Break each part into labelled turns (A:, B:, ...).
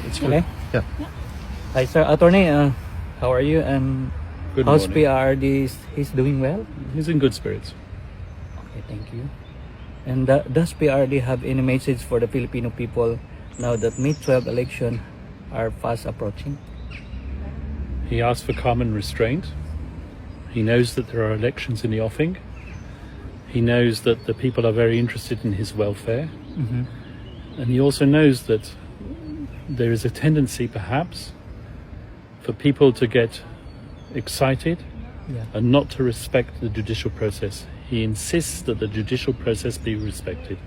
A: It's good.
B: Okay.
A: Yeah.
B: Hi, sir. Attorney, how are you? And
A: Good
B: how's
A: morning.
B: PRD? He's doing well?
A: He's in good spirits.
B: Okay, thank you. And does PRD have any message for the Filipino people now that May 12 election are fast approaching?
A: He asked for calm and restraint. He knows that there are elections in the offing. He knows that the people are very interested in his welfare. And he also knows that there is a tendency, perhaps, for people to get excited and not to respect the judicial process. He insists that the judicial process be respected,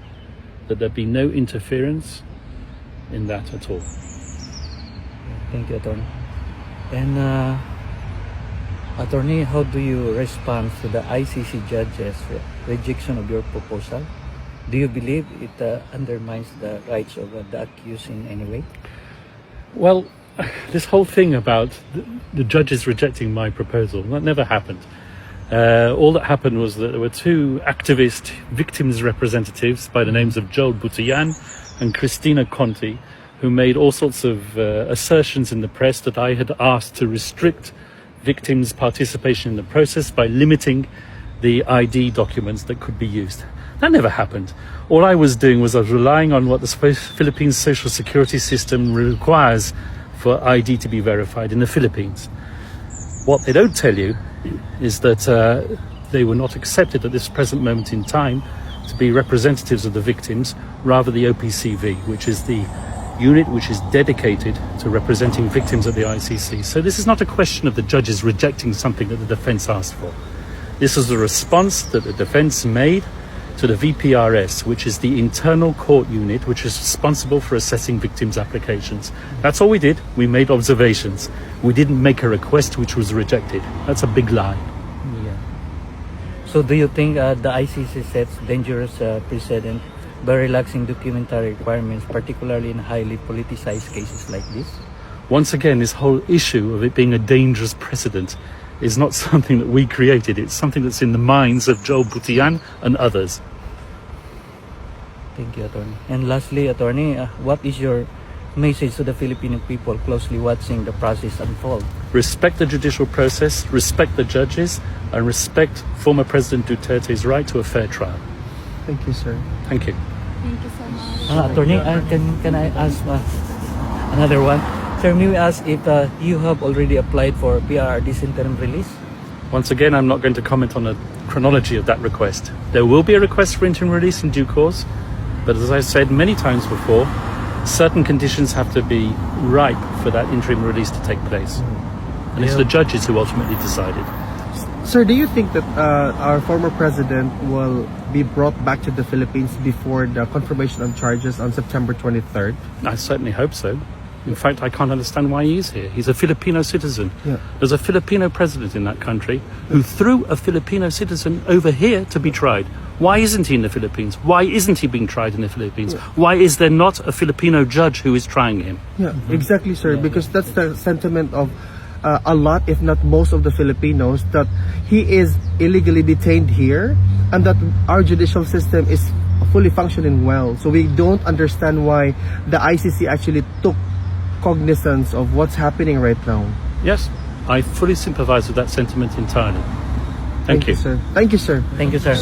A: that there be no interference in that at all.
B: Thank you, Attorney. And Attorney, how do you respond to the ICC judge's rejection of your proposal? Do you believe it undermines the rights of the accused in any way?
A: Well, this whole thing about the judges rejecting my proposal, that never happened. All that happened was that there were two activist victims representatives by the names of Joel Butian and Christina Conti, who made all sorts of assertions in the press that I had asked to restrict victims' participation in the process by limiting the ID documents that could be used. That never happened. All I was doing was I was relying on what the Philippines social security system requires for ID to be verified in the Philippines. What they don't tell you is that they were not accepted at this present moment in time to be representatives of the victims, rather the OPCV, which is the unit which is dedicated to representing victims at the ICC. So this is not a question of the judges rejecting something that the defence asked for. This is a response that the defence made to the VPRS, which is the internal court unit which is responsible for assessing victims' applications. That's all we did. We made observations. We didn't make a request which was rejected. That's a big lie.
B: Yeah. So do you think the ICC sets dangerous precedent by relaxing documentary requirements, particularly in highly politicized cases like this?
A: Once again, this whole issue of it being a dangerous precedent is not something that we created. It's something that's in the minds of Joel Butian and others.
B: Thank you, Attorney. And lastly, Attorney, what is your message to the Filipino people closely watching the process unfold?
A: Respect the judicial process, respect the judges, and respect former President Duterte's right to a fair trial.
C: Thank you, sir.
A: Thank you.
D: Thank you so much.
B: Attorney, can I ask another one? Sir, may we ask if you have already applied for PRD's interim release?
A: Once again, I'm not going to comment on the chronology of that request. There will be a request for interim release in due course, but as I said many times before, certain conditions have to be ripe for that interim release to take place. And it's the judges who ultimately decided.
C: Sir, do you think that our former president will be brought back to the Philippines before the confirmation of charges on September 23rd?
A: I certainly hope so. In fact, I can't understand why he's here. He's a Filipino citizen.
C: Yeah.
A: There's a Filipino president in that country who threw a Filipino citizen over here to be tried. Why isn't he in the Philippines? Why isn't he being tried in the Philippines? Why is there not a Filipino judge who is trying him?
C: Yeah, exactly, sir. Because that's the sentiment of a lot, if not most of the Filipinos, that he is illegally detained here and that our judicial system is fully functioning well. So we don't understand why the ICC actually took cognizance of what's happening right now.
A: Yes, I fully sympathize with that sentiment entirely. Thank you.
C: Sir. Thank you, sir.
B: Thank you, sir.